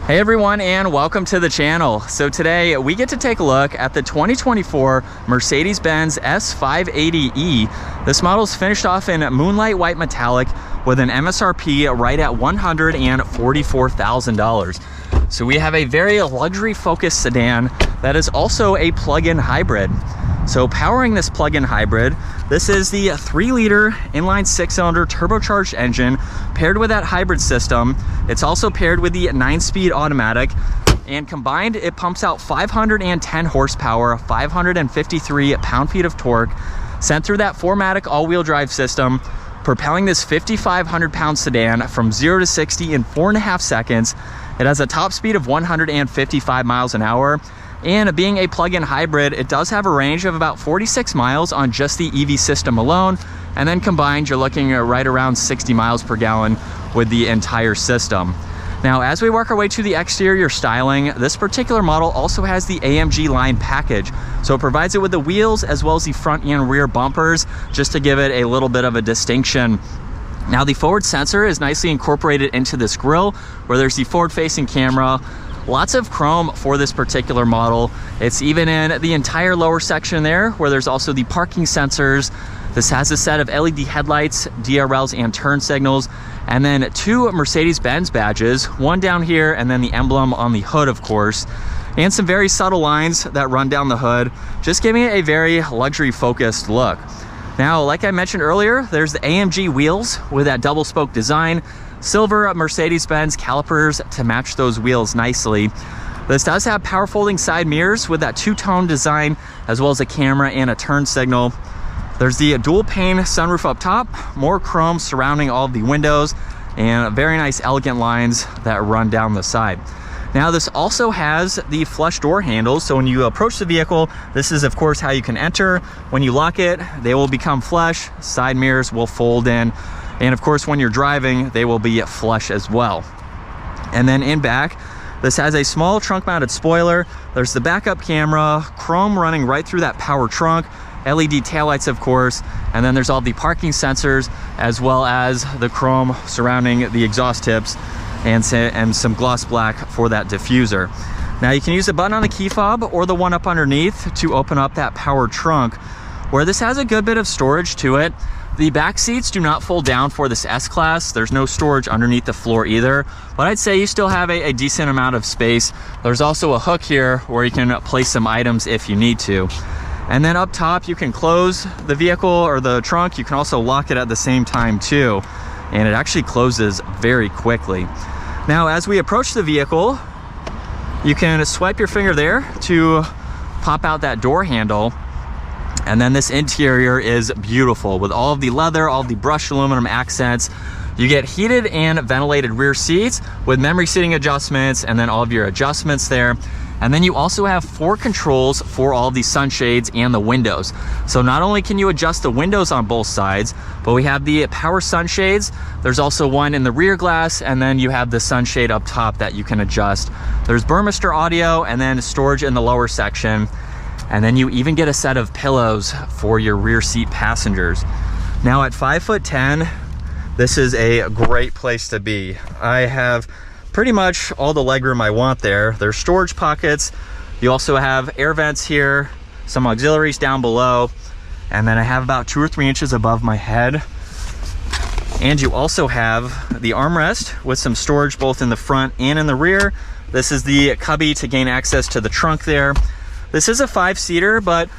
Hey everyone, and welcome to the channel. So today we get to take a look at the 2024 Mercedes Benz S580e. This model is finished off in moonlight white metallic with an MSRP right at $144,000. So we have a very luxury focused sedan that is also a plug-in hybrid. So powering this plug-in hybrid, this is the 3-liter inline 6-cylinder turbocharged engine paired with that hybrid system. It's also paired with the 9-speed automatic, and combined it pumps out 510 horsepower, 553 pound-feet of torque, sent through that 4MATIC all-wheel drive system, propelling this 5,500-pound sedan from 0 to 60 in 4.5 seconds. It has a top speed of 155 miles an hour. And being a plug-in hybrid, it does have a range of about 46 miles on just the EV system alone. And then combined, you're looking at right around 60 miles per gallon with the entire system. Now, as we work our way to the exterior styling, this particular model also has the AMG line package. So it provides it with the wheels as well as the front and rear bumpers, just to give it a little bit of a distinction. Now, the forward sensor is nicely incorporated into this grille, where there's the forward-facing camera. Lots of chrome for this particular model. It's even in the entire lower section there, where there's also the parking sensors. This has a set of LED headlights, DRLs, and turn signals, and then 2 Mercedes Benz badges, one down here and then the emblem on the hood, of course, and some very subtle lines that run down the hood, just giving it a very luxury focused look. Now, like I mentioned earlier, there's the AMG wheels with that double spoke design, silver Mercedes-Benz calipers to match those wheels nicely. This does have power folding side mirrors with that 2-tone design, as well as a camera and a turn signal. There's the dual pane sunroof up top, more chrome surrounding all of the windows, and very nice elegant lines that run down the side. Now, this also has the flush door handles, so when you approach the vehicle, this is of course how you can enter. When you lock it, they will become flush, side mirrors will fold in, and of course when you're driving, they will be flush as well. And then in back, this has a small trunk mounted spoiler. There's the backup camera, chrome running right through that power trunk, LED taillights of course, and then there's all the parking sensors, as well as the chrome surrounding the exhaust tips, and some gloss black for that diffuser. Now, you can use the button on the key fob or the one up underneath to open up that power trunk, where this has a good bit of storage to it. The back seats do not fold down for this S-Class. There's no storage underneath the floor either, but I'd say you still have a decent amount of space. There's also a hook here where you can place some items if you need to. And then up top, you can close the vehicle or the trunk. You can also lock it at the same time too, and it actually closes very quickly. Now, as we approach the vehicle, you can swipe your finger there to pop out that door handle. And then this interior is beautiful with all of the leather, all of the brushed aluminum accents. You get heated and ventilated rear seats with memory seating adjustments, and then all of your adjustments there. And then you also have 4 controls for all of the sunshades and the windows. So not only can you adjust the windows on both sides, but we have the power sunshades. There's also one in the rear glass, and then you have the sunshade up top that you can adjust. There's Burmester audio, and then storage in the lower section. And then you even get a set of pillows for your rear seat passengers. Now, at 5'10", this is a great place to be. I have pretty much all the legroom I want there. There's storage pockets. You also have air vents here, some auxiliaries down below, and then I have about 2 or 3 inches above my head. And you also have the armrest with some storage both in the front and in the rear. This is the cubby to gain access to the trunk there. This is a 5-seater, but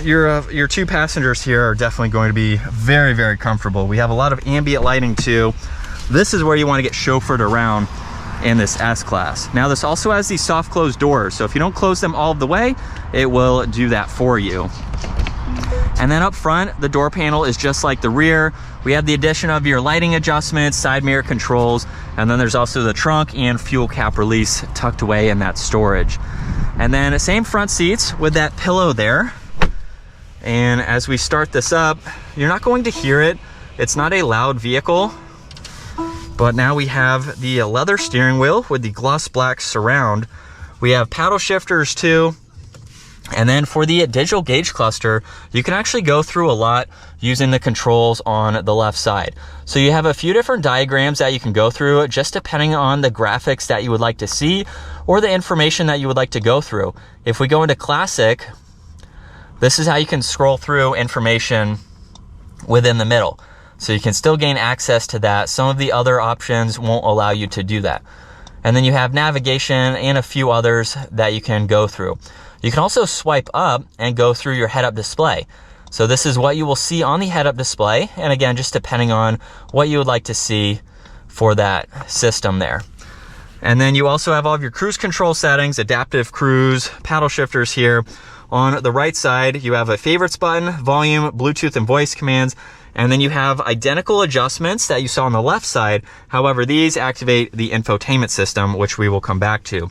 your 2 passengers here are definitely going to be very, very comfortable. We have a lot of ambient lighting too. This is where you want to get chauffeured around in this S-Class. Now, this also has these soft closed doors, so if you don't close them all the way, it will do that for you. And then up front, the door panel is just like the rear. We have the addition of your lighting adjustments, side mirror controls, and then there's also the trunk and fuel cap release tucked away in that storage. And then same front seats with that pillow there. And as we start this up, you're not going to hear it. It's not a loud vehicle, but now we have the leather steering wheel with the gloss black surround. We have paddle shifters too. And then for the digital gauge cluster, you can actually go through a lot using the controls on the left side. So you have a few different diagrams that you can go through just depending on the graphics that you would like to see or the information that you would like to go through. If we go into classic, this is how you can scroll through information within the middle. So you can still gain access to that. Some of the other options won't allow you to do that. And then you have navigation and a few others that you can go through. You can also swipe up and go through your head-up display. So this is what you will see on the head-up display. And again, just depending on what you would like to see for that system there. And then you also have all of your cruise control settings, adaptive cruise, paddle shifters here. On the right side, you have a favorites button, volume, Bluetooth, and voice commands. And then you have identical adjustments that you saw on the left side. However, these activate the infotainment system, which we will come back to.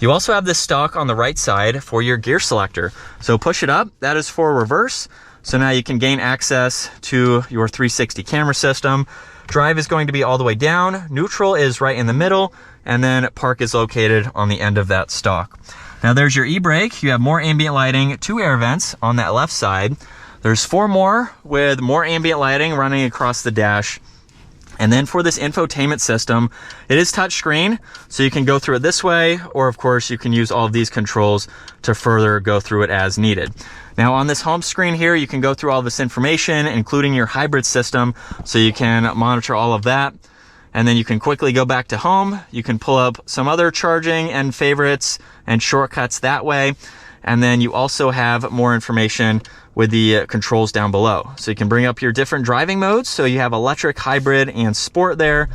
You also have this stalk on the right side for your gear selector. So push it up, that is for reverse. So now you can gain access to your 360 camera system. Drive is going to be all the way down. Neutral is right in the middle. And then park is located on the end of that stalk. Now there's your e-brake. You have more ambient lighting, 2 air vents on that left side. There's 4 more with more ambient lighting running across the dash. And then for this infotainment system, it is touchscreen, so you can go through it this way, or of course you can use all of these controls to further go through it as needed. Now on this home screen here, you can go through all this information, including your hybrid system, so you can monitor all of that. And then you can quickly go back to home. You can pull up some other charging and favorites and shortcuts that way. And then you also have more information with the controls down below. So you can bring up your different driving modes. So you have electric, hybrid, and sport there.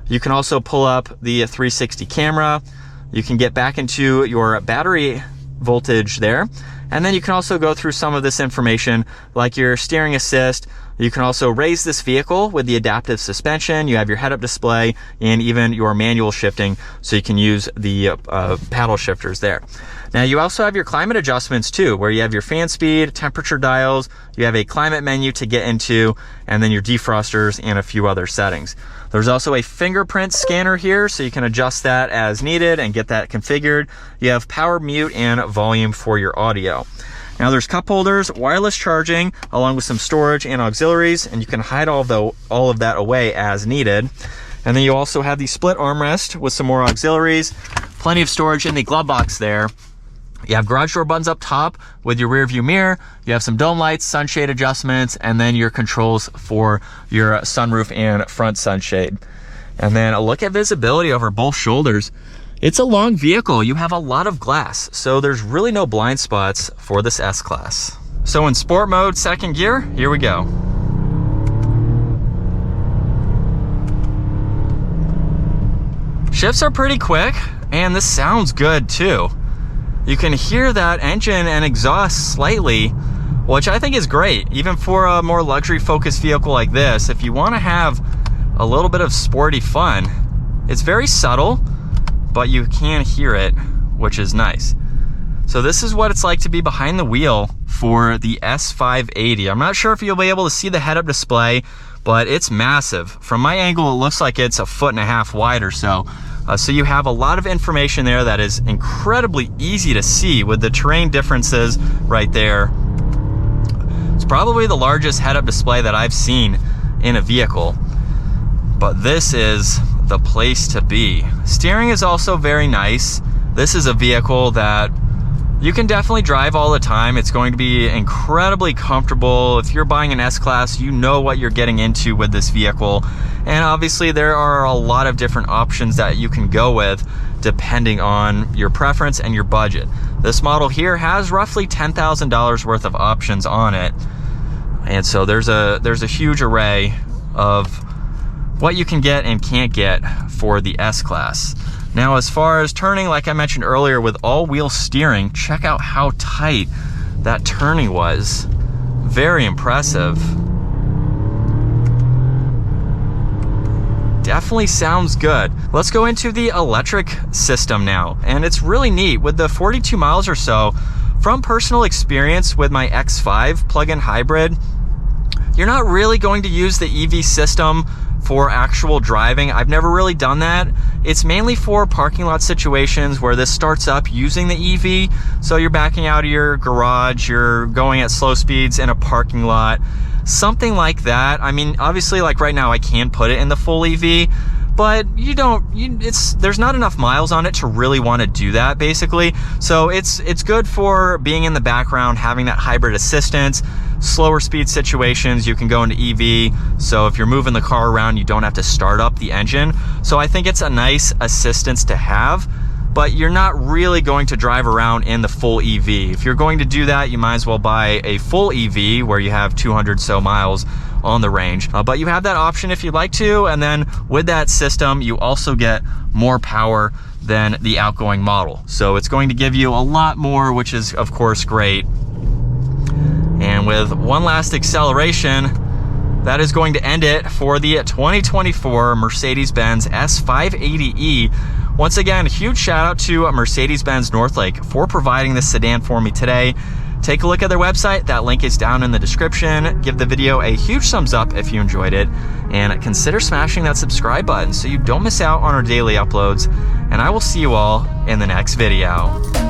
You can also pull up the 360 camera. You can get back into your battery voltage there. And then you can also go through some of this information like your steering assist. You can also raise this vehicle with the adaptive suspension. You have your head-up display and even your manual shifting, so you can use the paddle shifters there. Now you also have your climate adjustments too, where you have your fan speed, temperature dials, you have a climate menu to get into, and then your defrosters and a few other settings. There's also a fingerprint scanner here, so you can adjust that as needed and get that configured. You have power, mute, and volume for your audio. Now there's cup holders, wireless charging, along with some storage and auxiliaries, and you can hide all of that away as needed. And then you also have the split armrest with some more auxiliaries, plenty of storage in the glove box there. You have garage door buttons up top with your rear view mirror. You have some dome lights, sunshade adjustments, and then your controls for your sunroof and front sunshade. And then a look at visibility over both shoulders. It's a long vehicle. You have a lot of glass, so there's really no blind spots for this S-Class. So in sport mode, second gear, here we go. Shifts are pretty quick, and this sounds good too. You can hear that engine and exhaust slightly, which I think is great. Even for a more luxury focused vehicle like this, if you want to have a little bit of sporty fun, it's very subtle, but you can hear it, which is nice. So this is what it's like to be behind the wheel for the S580. I'm not sure if you'll be able to see the head-up display, but it's massive. From my angle, it looks like it's 1.5 feet wide or so. So you have a lot of information there that is incredibly easy to see with the terrain differences right there. It's probably the largest head-up display that I've seen in a vehicle, but this is the place to be. Steering is also very nice. This is a vehicle that you can definitely drive all the time. It's going to be incredibly comfortable. If you're buying an S-Class, you know what you're getting into with this vehicle. And obviously there are a lot of different options that you can go with depending on your preference and your budget. This model here has roughly $10,000 worth of options on it. And so there's a huge array of what you can get and can't get for the S-Class. Now, as far as turning, like I mentioned earlier, with all-wheel steering, check out how tight that turning was. Very impressive. Definitely sounds good. Let's go into the electric system now. And it's really neat. With the 42 miles or so, from personal experience with my X5 plug-in hybrid, you're not really going to use the EV system for actual driving. I've never really done that. It's mainly for parking lot situations where this starts up using the EV. So you're backing out of your garage, you're going at slow speeds in a parking lot, something like that. I mean, obviously, like right now I can put it in the full EV, but there's not enough miles on it to really want to do that, basically. So it's good for being in the background, having that hybrid assistance. Slower speed situations, you can go into EV. So if you're moving the car around, you don't have to start up the engine. So I think it's a nice assistance to have, but you're not really going to drive around in the full EV. If you're going to do that, you might as well buy a full EV where you have 200 so miles on the range. But you have that option if you'd like to, and then with that system, you also get more power than the outgoing model. So it's going to give you a lot more, which is of course great. And with one last acceleration, that is going to end it for the 2024 Mercedes Benz S580e. Once again, a huge shout out to Mercedes Benz Northlake for providing this sedan for me today. Take a look at their website. That link is down in the description. Give the video a huge thumbs up if you enjoyed it, and consider smashing that subscribe button so you don't miss out on our daily uploads. And I will see you all in the next video.